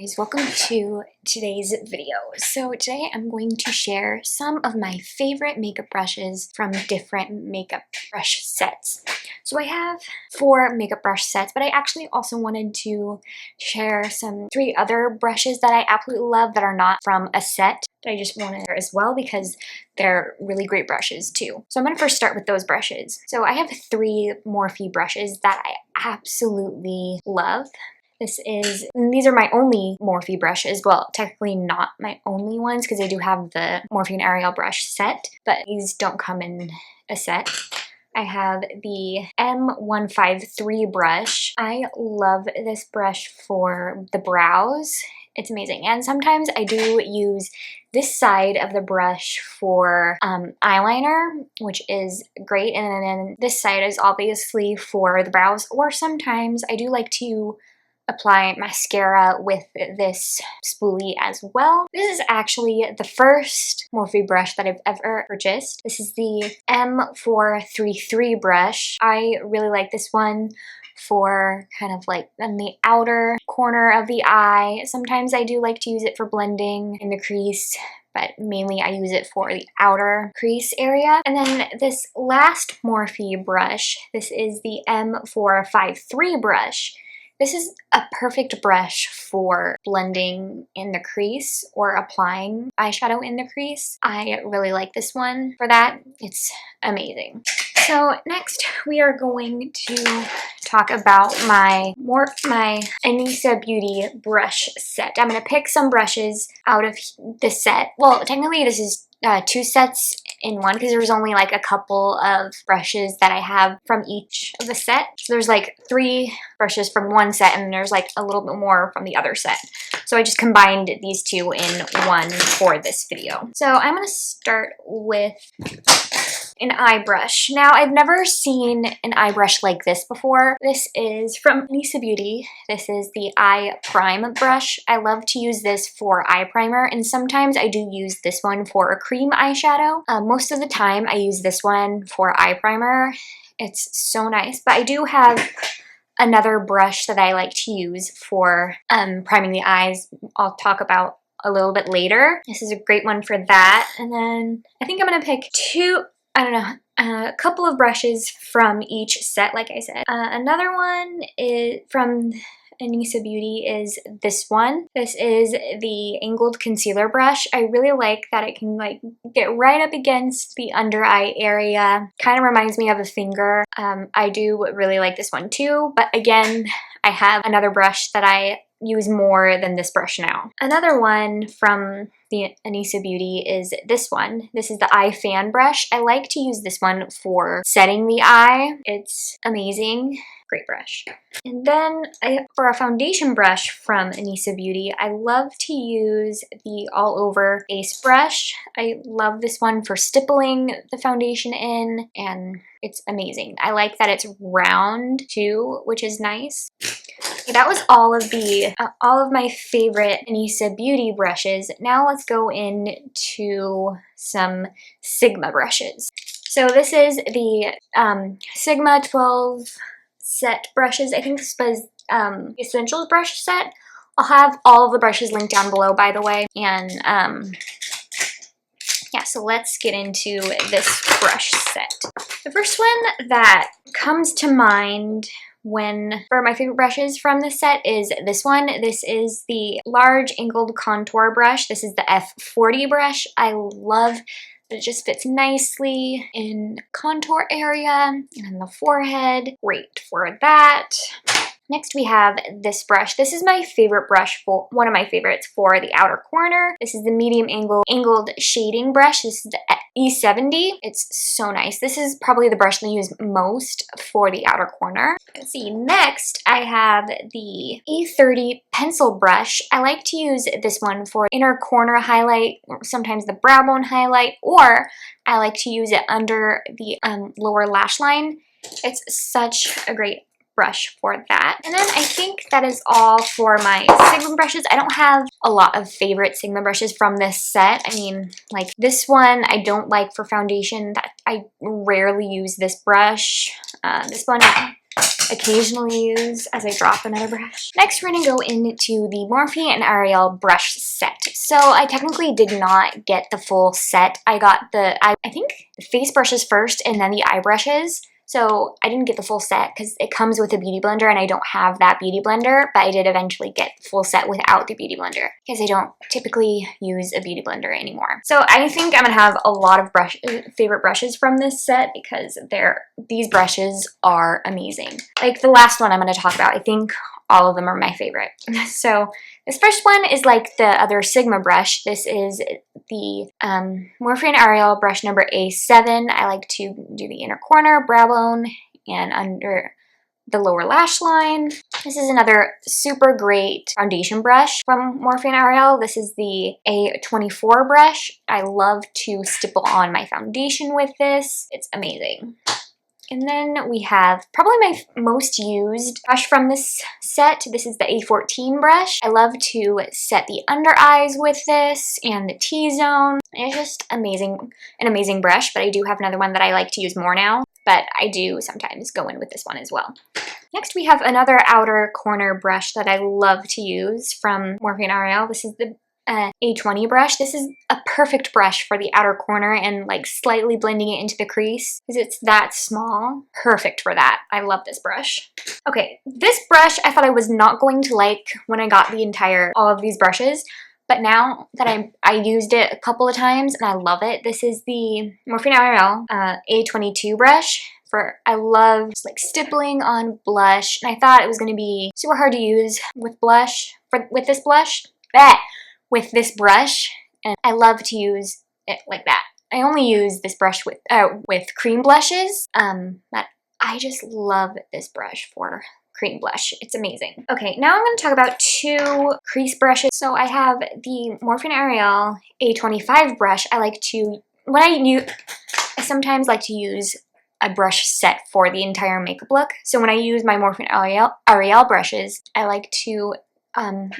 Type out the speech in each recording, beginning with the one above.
Guys, welcome to today's video. So today I'm going to share some of my favorite makeup brushes from different makeup brush sets. So I have 4 makeup brush sets, but I actually also wanted to share 3 other brushes that I absolutely love that are not from a set that I just wanted as well because they're really great brushes too. So I'm going to first start with those brushes. So I have 3 Morphe brushes that I absolutely love. These are my only Morphe brushes. Well, technically not my only ones because I do have the Morphe and Ariel brush set, but these don't come in a set. I have the M153 brush. I love this brush for the brows. It's amazing. And sometimes I do use this side of the brush for eyeliner, which is great. And then this side is obviously for the brows. Or sometimes I do like to apply mascara with this spoolie as well. This is actually the first Morphe brush that I've ever purchased. This is the M433 brush. I really like this one for kind of like on the outer corner of the eye. Sometimes I do like to use it for blending in the crease, but mainly I use it for the outer crease area. And then this last Morphe brush, this is the M453 brush. This is a perfect brush for blending in the crease or applying eyeshadow in the crease. I really like this one for that. It's amazing. So next we are going to talk about my Anissa Beauty brush set. I'm going to pick some brushes out of this set. Well, technically this is 2 sets in one because there's only like a couple of brushes that I have from each of the set. So there's like 3 brushes from one set and there's like a little bit more from the other set. So I just combined these 2 in one for this video. So I'm going to start with an eye brush. Now, I've never seen an eye brush like this before. This is from Anissa Beauty. This is the Eye Prime brush. I love to use this for eye primer, and sometimes I do use this one for a cream eyeshadow. Most of the time, I use this one for eye primer. It's so nice, but I do have another brush that I like to use for priming the eyes. I'll talk about a little bit later. This is a great one for that. And then I think I'm gonna pick a couple of brushes from each set, like I said. Another one is from Anissa Beauty is this one. This is the angled concealer brush. I really like that it can like get right up against the under eye area. Kind of reminds me of a finger. I do really like this one too, but again, I have another brush that I use more than this brush now. Another one from the Anissa Beauty is this one. This is the eye fan brush. I like to use this one for setting the eye. It's amazing. Great brush. And then for a foundation brush from Anissa Beauty, I love to use the All Over Ace brush. I love this one for stippling the foundation in, and it's amazing. I like that it's round too, which is nice. Okay, that was all of my favorite Anissa Beauty brushes. Now let's go into some Sigma brushes. So this is the Sigma 12 set brushes. I think this was the Essentials brush set. I'll have all of the brushes linked down below, by the way. And yeah, so let's get into this brush set. The first one that comes to mind for my favorite brushes from this set is this one. This is the large angled contour brush. This is the F40 brush. I love that it just fits nicely in contour area and in the forehead. Great for that. Next we have this brush. This is my favorite brush, one of my favorites for the outer corner. This is the medium angled shading brush. This is the E70. It's so nice. This is probably the brush that I use most for the outer corner. Let's see, next I have the E30 pencil brush. I like to use this one for inner corner highlight, or sometimes the brow bone highlight, or I like to use it under the lower lash line. It's such a great brush for that. And then I think that is all for my Sigma brushes. I don't have a lot of favorite Sigma brushes from this set. I mean, like this one I don't like for foundation. That I rarely use this brush. This one occasionally use as I drop another brush. Next, we're gonna go into the Morphe and Ariel brush set. So I technically did not get the full set. I got I think the face brushes first and then the eye brushes. So I didn't get the full set because it comes with a beauty blender and I don't have that beauty blender, but I did eventually get the full set without the beauty blender because I don't typically use a beauty blender anymore. So I think I'm gonna have a lot of favorite brushes from this set because these brushes are amazing. Like the last one I'm gonna talk about, I think all of them are my favorite. So this first one is like the other Sigma brush. This is the Morphe and Ariel brush number A7. I like to do the inner corner, brow bone, and under the lower lash line. This is another super great foundation brush from Morphe and Ariel. This is the A24 brush. I love to stipple on my foundation with this. It's amazing. And then we have probably my most used brush from this set. This is the A14 brush. I love to set the under eyes with this and the T-zone. It's just amazing, an amazing brush, but I do have another one that I like to use more now, but I do sometimes go in with this one as well. Next, we have another outer corner brush that I love to use from Morphe and Ariel. This is the A20 brush. This is a perfect brush for the outer corner and like slightly blending it into the crease because it's that small. Perfect for that. I love this brush. Okay, this brush I thought I was not going to like when I got all of these brushes, but now that I used it a couple of times and I love it. This is the Morphe and Ariel A22 brush. I love just like stippling on blush, and I thought it was going to be super hard to use with blush with this blush. With this brush, and I love to use it like that. I only use this brush with cream blushes, but I just love this brush for cream blush. It's amazing. Okay, now I'm going to talk about two crease brushes. So I have the Morphe and Ariel A25 brush. I sometimes like to use a brush set for the entire makeup look. So when I use my Morphe and Ariel brushes, I like to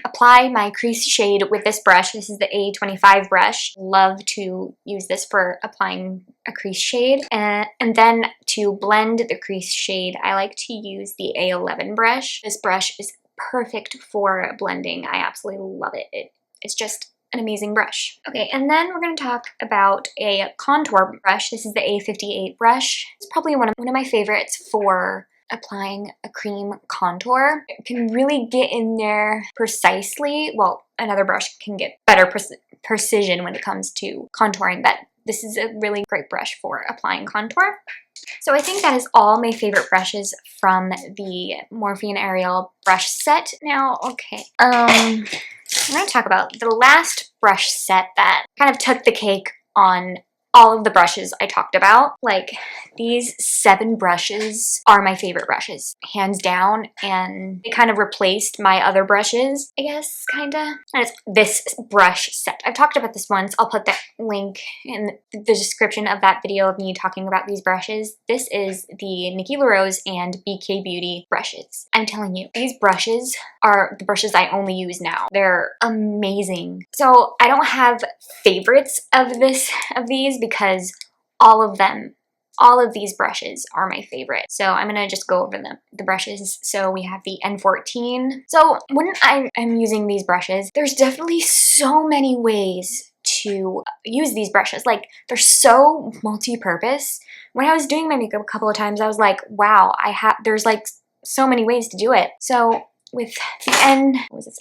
apply my crease shade with this brush. This is the A25 brush. Love to use this for applying a crease shade. And then to blend the crease shade, I like to use the A11 brush. This brush is perfect for blending. I absolutely love it. It's just an amazing brush. Okay, and then we're going to talk about a contour brush. This is the A58 brush. It's probably one of my favorites for applying a cream contour. It can really get in there precisely. Well, another brush can get better precision when it comes to contouring, but this is a really great brush for applying contour. So I think that is all my favorite brushes from the Morphe and Ariel brush set. Now, okay, I'm going to talk about the last brush set that kind of took the cake on all of the brushes I talked about. Like, these 7 brushes are my favorite brushes, hands down, and they kind of replaced my other brushes, I guess, kinda. And it's this brush set. I've talked about this once. I'll put that link in the description of that video of me talking about these brushes. This is the Nikki and BK Beauty brushes. I'm telling you, these brushes are the brushes I only use now. They're amazing. So I don't have favorites of these because all of these brushes are my favorite. So I'm gonna just go over the brushes. So we have the N14. So when I'm using these brushes, there's definitely so many ways to use these brushes. Like, they're so multi-purpose. When I was doing my makeup a couple of times, I was like, wow, there's like so many ways to do it. So with the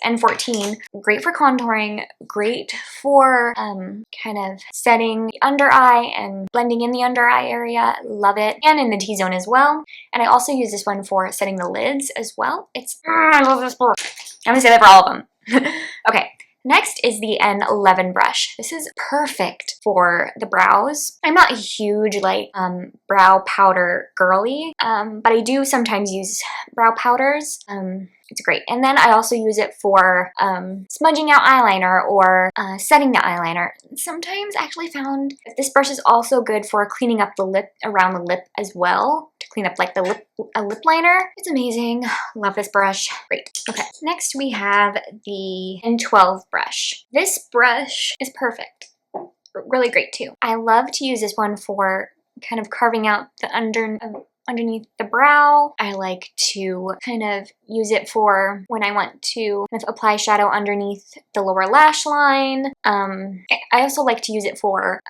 N14, great for contouring, great for kind of setting the under eye and blending in the under eye area. Love it. And in the T-zone as well. And I also use this one for setting the lids as well. I love this brush. I'm gonna say that for all of them. Okay. Next is the N11 brush. This is perfect for the brows. I'm not a huge like brow powder girly, but I do sometimes use brow powders. It's great. And then I also use it for smudging out eyeliner or setting the eyeliner. Sometimes I actually found that this brush is also good for cleaning up the lip, around the lip as well, to clean up like a lip liner. It's amazing. Love this brush. Great. Okay. Next we have the N12 brush. This brush is perfect. Really great too. I love to use this one for kind of carving out the underneath the brow. I like to kind of use it for when I want to kind of apply shadow underneath the lower lash line. I also like to use it for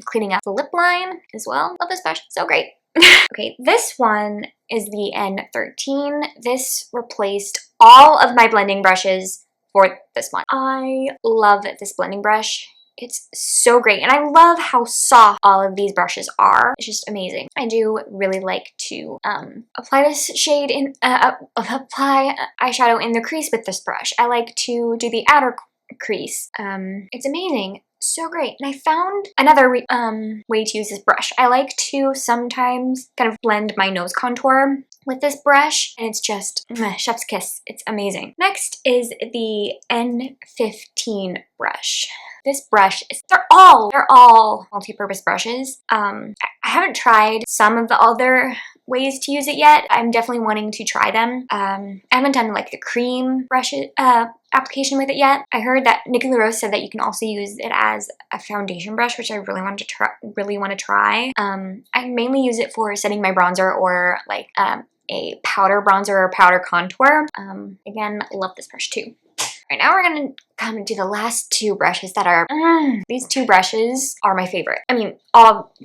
cleaning up the lip line as well. Love this brush, so great. Okay, this one is the N13. This replaced all of my blending brushes for this one. I love this blending brush. It's so great, and I love how soft all of these brushes are. It's just amazing. I do really like to apply this shade in, apply eyeshadow in the crease with this brush. I like to do the outer crease. It's amazing. So great. And I found another way to use this brush. I like to sometimes kind of blend my nose contour with this brush, and it's just chef's kiss. It's amazing. Next is the N15 brush. This brush is, they're all multi-purpose brushes. I haven't tried some of the other ways to use it yet. I'm definitely wanting to try them. I haven't done like the cream brush application with it yet. I heard that Nikki said that you can also use it as a foundation brush, which I really want to try. I mainly use it for setting my bronzer or like a powder bronzer or powder contour. Again, love this brush too. Right now we're gonna come to the last two brushes that are, these two brushes are my favorite. I mean, all of the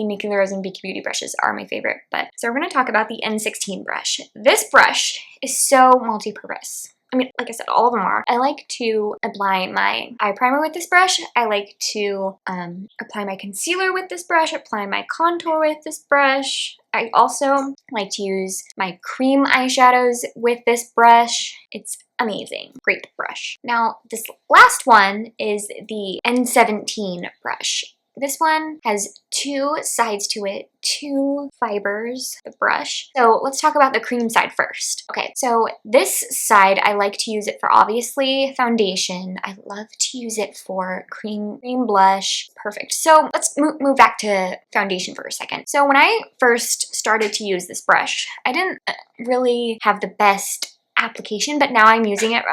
Nikki and BK Beauty brushes are my favorite, but so we're gonna talk about the N16 brush. This brush is so multi-purpose. I mean, like I said, all of them are. I like to apply my eye primer with this brush. I like to apply my concealer with this brush, apply my contour with this brush. I also like to use my cream eyeshadows with this brush. It's amazing. Great brush. Now, this last one is the N17 brush. This one has two sides to it, two fibers, the brush. So let's talk about the cream side first. Okay, so this side, I like to use it for obviously foundation. I love to use it for cream blush. Perfect. So let's move back to foundation for a second. So when I first started to use this brush, I didn't really have the best application, but now I'm using it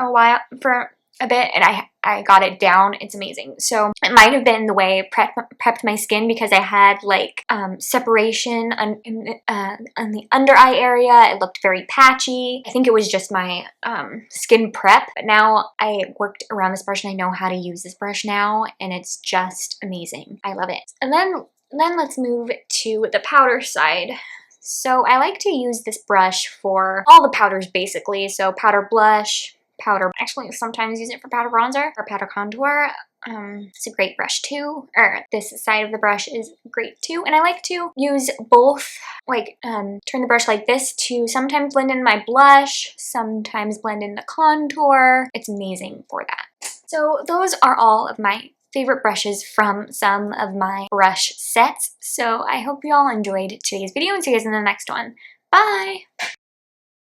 for a bit, and I got it down. It's amazing. So it might have been the way it prepped my skin, because I had like separation on the under eye area. It looked very patchy. I think it was just my skin prep, but now I worked around this brush and I know how to use this brush now, and it's just amazing. I love it. And then let's move to the powder side. So I like to use this brush for all the powders basically. So powder blush, powder, actually sometimes use it for powder bronzer or powder contour. It's a great brush too, or this side of the brush is great too. And I like to use both, like turn the brush like this to sometimes blend in my blush, sometimes blend in the contour. It's amazing for that. So those are all of my favorite brushes from some of my brush sets. So I hope you all enjoyed today's video, and see you guys in the next one. Bye!